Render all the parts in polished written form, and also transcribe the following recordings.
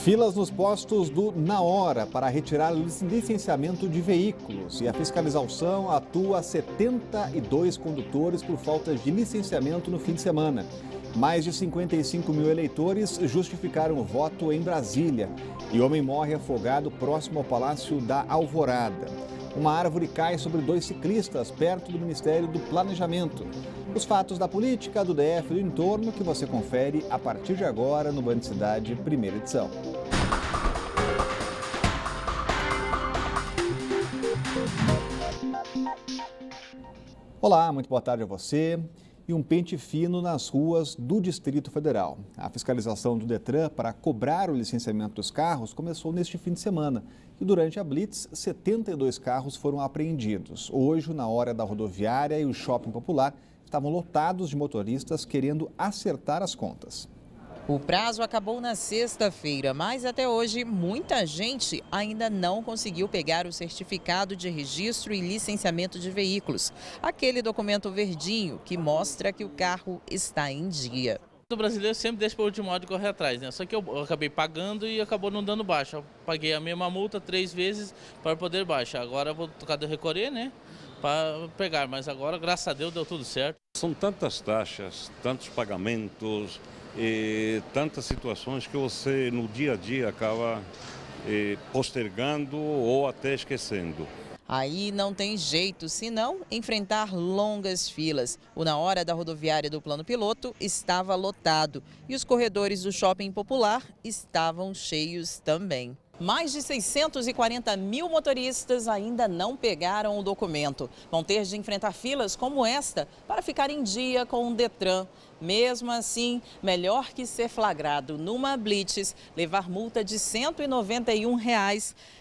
Filas nos postos do Na Hora para retirar licenciamento de veículos. E a fiscalização atua 72 condutores por falta de licenciamento no fim de semana. Mais de 55 mil eleitores justificaram o voto em Brasília. E homem morre afogado próximo ao Palácio da Alvorada. Uma árvore cai sobre 2 ciclistas perto do Ministério do Planejamento. Os fatos da política, do DF e do entorno que você confere a partir de agora no Band Cidade, primeira edição. Olá, muito boa tarde a você. E um pente fino nas ruas do Distrito Federal. A fiscalização do Detran para cobrar o licenciamento dos carros começou neste fim de semana. E durante a Blitz, 72 carros foram apreendidos. Hoje, na hora da rodoviária e o shopping popular, estavam lotados de motoristas querendo acertar as contas. O prazo acabou na sexta-feira, mas até hoje muita gente ainda não conseguiu pegar o certificado de registro e licenciamento de veículos. Aquele documento verdinho que mostra que o carro está em dia. O brasileiro sempre deixa para o último hora de correr atrás, né? Só que eu acabei pagando e acabou não dando baixa. Eu paguei a mesma multa 3 vezes para poder baixar. Agora eu vou tocar de recorrer, né? Para pegar, mas agora, graças a Deus, deu tudo certo. São tantas taxas, tantos pagamentos e tantas situações que você no dia a dia acaba postergando ou até esquecendo. Aí não tem jeito, senão enfrentar longas filas. O Na Hora da rodoviária do Plano Piloto estava lotado e os corredores do Shopping Popular estavam cheios também. Mais de 640 mil motoristas ainda não pegaram o documento. Vão ter de enfrentar filas como esta para ficar em dia com o Detran. Mesmo assim, melhor que ser flagrado numa blitz, levar multa de R$ 191,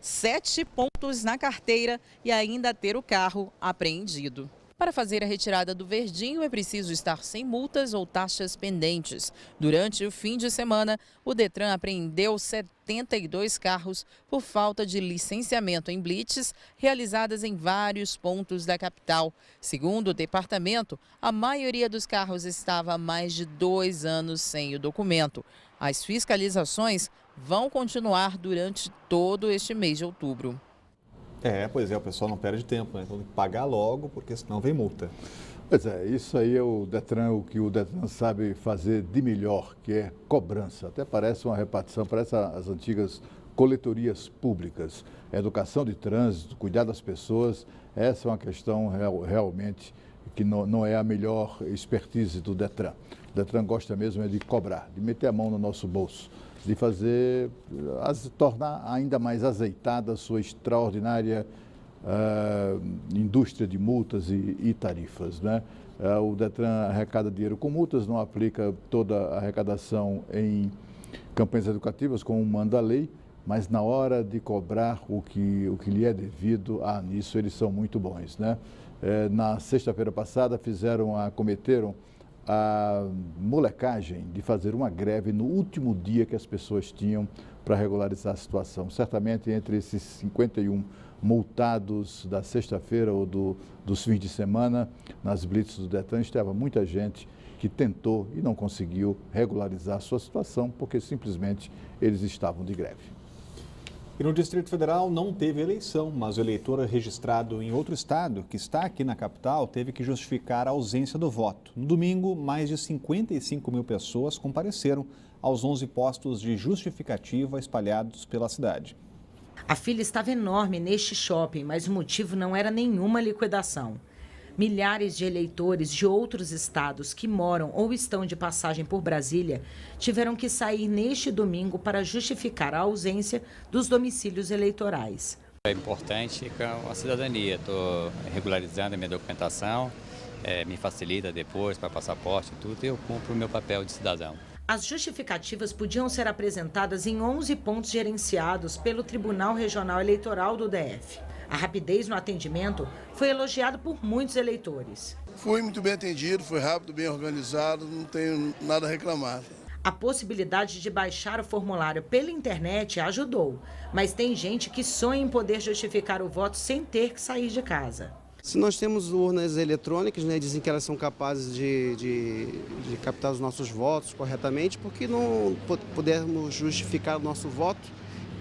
7 pontos na carteira e ainda ter o carro apreendido. Para fazer a retirada do verdinho é preciso estar sem multas ou taxas pendentes. Durante o fim de semana, o Detran apreendeu 72 carros por falta de licenciamento em blitz realizadas em vários pontos da capital. Segundo o departamento, a maioria dos carros estava há mais de 2 anos sem o documento. As fiscalizações vão continuar durante todo este mês de outubro. Pois é, o pessoal não perde tempo, né? Então tem que pagar logo, porque senão vem multa. Pois é, isso aí é o que o Detran sabe fazer de melhor, que é cobrança. Até parece uma repartição, parece as antigas coletorias públicas. Educação de trânsito, cuidar das pessoas, essa é uma questão realmente que não é a melhor expertise do Detran. O Detran gosta mesmo é de cobrar, de meter a mão no nosso bolso, de fazer, tornar ainda mais azeitada a sua extraordinária indústria de multas e tarifas, né? O Detran arrecada dinheiro com multas, não aplica toda a arrecadação em campanhas educativas, como manda a lei, mas na hora de cobrar o que lhe é devido, nisso eles são muito bons, né? Na sexta-feira passada cometeram a molecagem de fazer uma greve no último dia que as pessoas tinham para regularizar a situação. Certamente entre esses 51 multados da sexta-feira ou dos fins de semana, nas blitz do Detran, estava muita gente que tentou e não conseguiu regularizar a sua situação porque simplesmente eles estavam de greve. E no Distrito Federal não teve eleição, mas o eleitor registrado em outro estado, que está aqui na capital, teve que justificar a ausência do voto. No domingo, mais de 55 mil pessoas compareceram aos 11 postos de justificativa espalhados pela cidade. A fila estava enorme neste shopping, mas o motivo não era nenhuma liquidação. Milhares de eleitores de outros estados que moram ou estão de passagem por Brasília tiveram que sair neste domingo para justificar a ausência dos domicílios eleitorais. É importante com a cidadania. Estou regularizando a minha documentação, me facilita depois para passaporte e tudo, e eu cumpro o meu papel de cidadão. As justificativas podiam ser apresentadas em 11 pontos gerenciados pelo Tribunal Regional Eleitoral do DF. A rapidez no atendimento foi elogiada por muitos eleitores. Fui muito bem atendido, foi rápido, bem organizado, não tenho nada a reclamar. A possibilidade de baixar o formulário pela internet ajudou, mas tem gente que sonha em poder justificar o voto sem ter que sair de casa. Se nós temos urnas eletrônicas, né, dizem que elas são capazes de captar os nossos votos corretamente, por que não pudermos justificar o nosso voto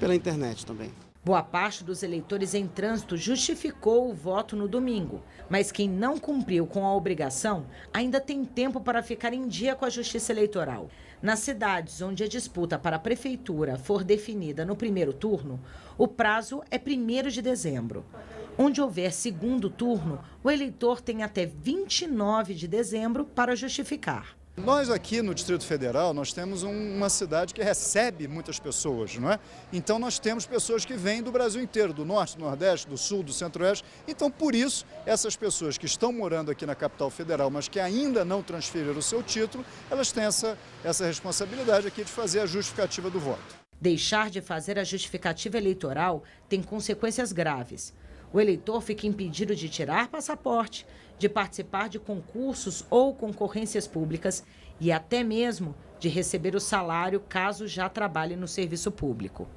pela internet também? Boa parte dos eleitores em trânsito justificou o voto no domingo, mas quem não cumpriu com a obrigação ainda tem tempo para ficar em dia com a Justiça Eleitoral. Nas cidades onde a disputa para a prefeitura for definida no primeiro turno, o prazo é 1º de dezembro. Onde houver segundo turno, o eleitor tem até 29 de dezembro para justificar. Nós aqui no Distrito Federal, nós temos uma cidade que recebe muitas pessoas, não é? Então nós temos pessoas que vêm do Brasil inteiro, do Norte, do Nordeste, do Sul, do Centro-Oeste. Então por isso, essas pessoas que estão morando aqui na capital federal, mas que ainda não transferiram o seu título, elas têm essa responsabilidade aqui de fazer a justificativa do voto. Deixar de fazer a justificativa eleitoral tem consequências graves. O eleitor fica impedido de tirar passaporte, de participar de concursos ou concorrências públicas e até mesmo de receber o salário caso já trabalhe no serviço público.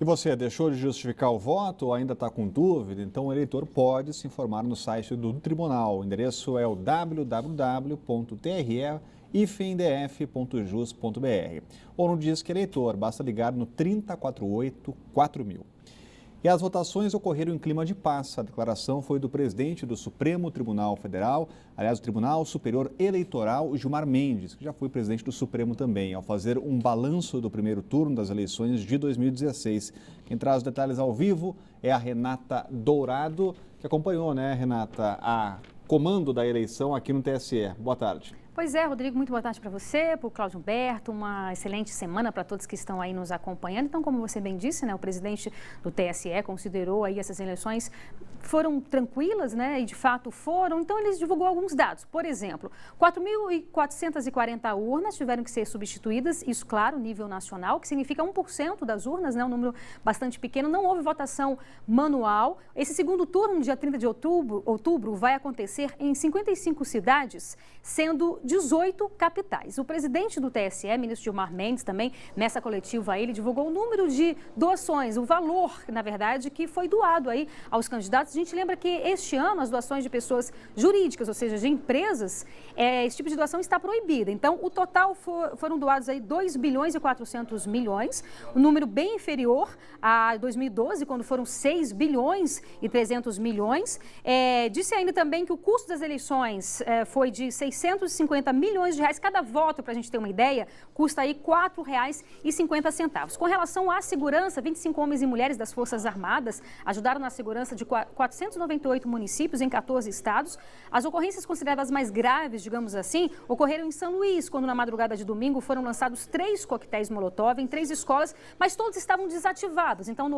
E você deixou de justificar o voto ou ainda está com dúvida? Então o eleitor pode se informar no site do tribunal. O endereço é o www.tre-ifndf.jus.br ou no Disque Eleitor, basta ligar no 3048 4000. E as votações ocorreram em clima de paz. A declaração foi do presidente do Supremo Tribunal Federal, aliás, o Tribunal Superior Eleitoral, Gilmar Mendes, que já foi presidente do Supremo também, ao fazer um balanço do primeiro turno das eleições de 2016. Quem traz os detalhes ao vivo é a Renata Dourado, que acompanhou, né, Renata, a comando da eleição aqui no TSE. Boa tarde. Pois é, Rodrigo, muito boa tarde para você, para o Cláudio Humberto, uma excelente semana para todos que estão aí nos acompanhando. Então, como você bem disse, né, o presidente do TSE considerou aí essas eleições foram tranquilas, né, e de fato foram. Então, ele divulgou alguns dados. Por exemplo, 4.440 urnas tiveram que ser substituídas, isso, claro, nível nacional, que significa 1% das urnas, né, um número bastante pequeno. Não houve votação manual. Esse segundo turno, no dia 30 de outubro, vai acontecer em 55 cidades, sendo 18 capitais. O presidente do TSE, ministro Gilmar Mendes, também nessa coletiva aí, ele divulgou o número de doações, o valor, na verdade, que foi doado aí aos candidatos. A gente lembra que este ano as doações de pessoas jurídicas, ou seja, de empresas, esse tipo de doação está proibida. Então, o total foram doados aí 2 bilhões e 400 milhões, um número bem inferior a 2012, quando foram 6 bilhões e 300 milhões. Disse ainda também que o custo das eleições foi de 650 milhões de reais. Cada voto, para a gente ter uma ideia, custa aí R$ 4,50. Com relação à segurança, 25 homens e mulheres das Forças Armadas ajudaram na segurança de 498 municípios em 14 estados. As ocorrências consideradas mais graves, digamos assim, ocorreram em São Luís, quando na madrugada de domingo foram lançados 3 coquetéis Molotov em 3 escolas, mas todos estavam desativados. Então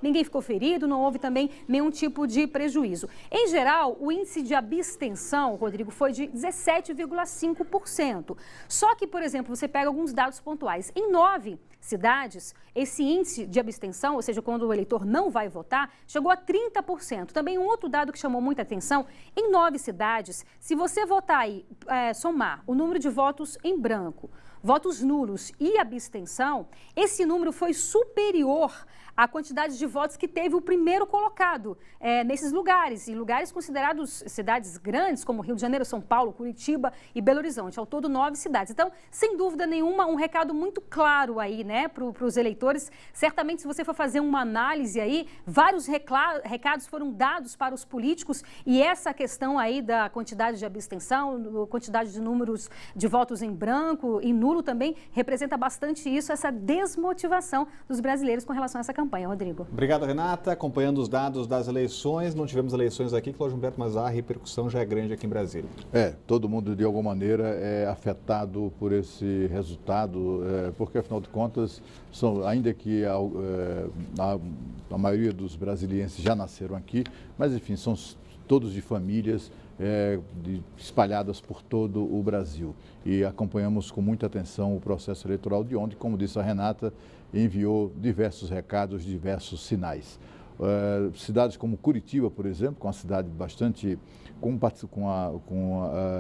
ninguém ficou ferido, não houve também nenhum tipo de prejuízo. Em geral, o índice de abstenção, Rodrigo, foi de 17,5%. Só que, por exemplo, você pega alguns dados pontuais. Em 9 cidades, esse índice de abstenção, ou seja, quando o eleitor não vai votar, chegou a 30%. Também um outro dado que chamou muita atenção, em 9 cidades, se você votar e somar o número de votos em branco, votos nulos e abstenção, esse número foi superior à quantidade de votos que teve o primeiro colocado nesses lugares, em lugares considerados cidades grandes, como Rio de Janeiro, São Paulo, Curitiba e Belo Horizonte, ao todo 9 cidades. Então, sem dúvida nenhuma, um recado muito claro aí, né, para os eleitores. Certamente, se você for fazer uma análise aí, vários recados foram dados para os políticos e essa questão aí da quantidade de abstenção, quantidade de números de votos em branco e nulo também representa bastante isso, essa desmotivação dos brasileiros com relação a essa campanha, Rodrigo. Obrigado, Renata. Acompanhando os dados das eleições, não tivemos eleições aqui, Cláudio Humberto, mas a repercussão já é grande aqui em Brasília. Todo mundo de alguma maneira é afetado por esse resultado, porque afinal de contas, ainda que a maioria dos brasilienses já nasceram aqui, mas enfim, são todos de famílias espalhadas por todo o Brasil. E acompanhamos com muita atenção o processo eleitoral de ontem, como disse a Renata, enviou diversos recados, diversos sinais. Cidades como Curitiba, por exemplo, com a cidade bastante, com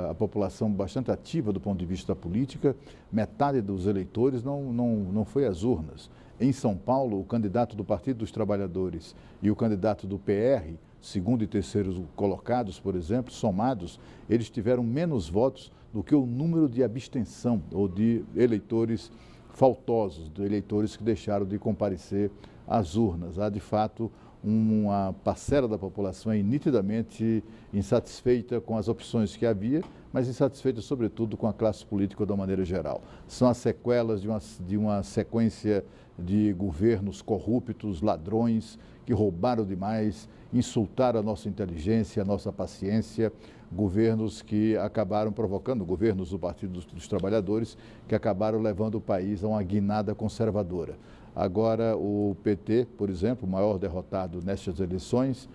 a população bastante ativa do ponto de vista da política, metade dos eleitores não foi às urnas. Em São Paulo, o candidato do Partido dos Trabalhadores e o candidato do PR segundo e terceiro colocados, por exemplo, somados, eles tiveram menos votos do que o número de abstenção ou de eleitores faltosos, de eleitores que deixaram de comparecer às urnas. Há, de fato, uma parcela da população nitidamente insatisfeita com as opções que havia, mas insatisfeita, sobretudo, com a classe política de uma maneira geral. São as sequelas de uma sequência de governos corruptos, ladrões, que roubaram demais, insultaram a nossa inteligência, a nossa paciência, governos que acabaram provocando, governos do Partido dos Trabalhadores, que acabaram levando o país a uma guinada conservadora. Agora, o PT, por exemplo, o maior derrotado nestas eleições,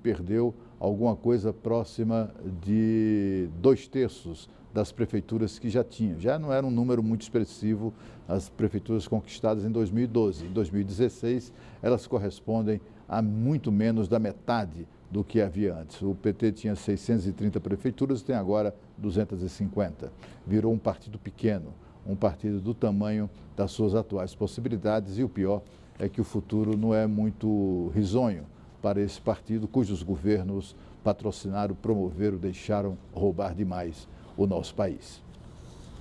perdeu alguma coisa próxima de 2/3 das prefeituras que já tinha. Já não era um número muito expressivo as prefeituras conquistadas em 2012. Em 2016, elas correspondem a muito menos da metade do que havia antes. O PT tinha 630 prefeituras e tem agora 250. Virou um partido pequeno, um partido do tamanho das suas atuais possibilidades, e o pior é que o futuro não é muito risonho para esse partido, cujos governos patrocinaram, promoveram, deixaram roubar demais o nosso país.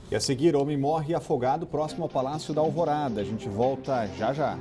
E a seguir, homem morre afogado próximo ao Palácio da Alvorada. A gente volta já já.